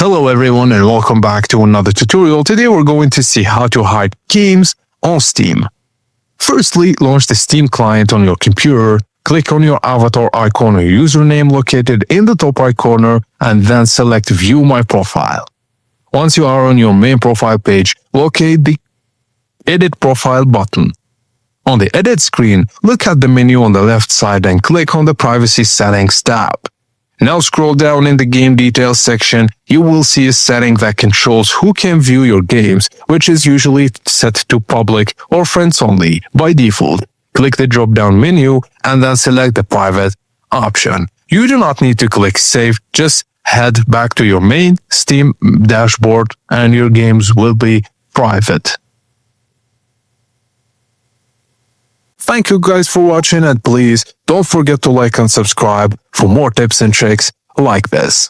Hello everyone and welcome back to another tutorial. Today we're going to see how to hide games on Steam. Firstly, launch the Steam client on your computer, click on your avatar icon or username located in the top right corner, and then select View My Profile. Once you are on your main profile page, locate the Edit Profile button. On the Edit screen, look at the menu on the left side and click on the Privacy Settings tab. Now scroll down in the Game Details section, you will see a setting that controls who can view your games, which is usually set to public or friends only by default. Click the drop-down menu and then select the private option. You do not need to click Save, just head back to your main Steam dashboard and your games will be private. Thank you guys for watching and please don't forget to like and subscribe for more tips and tricks like this.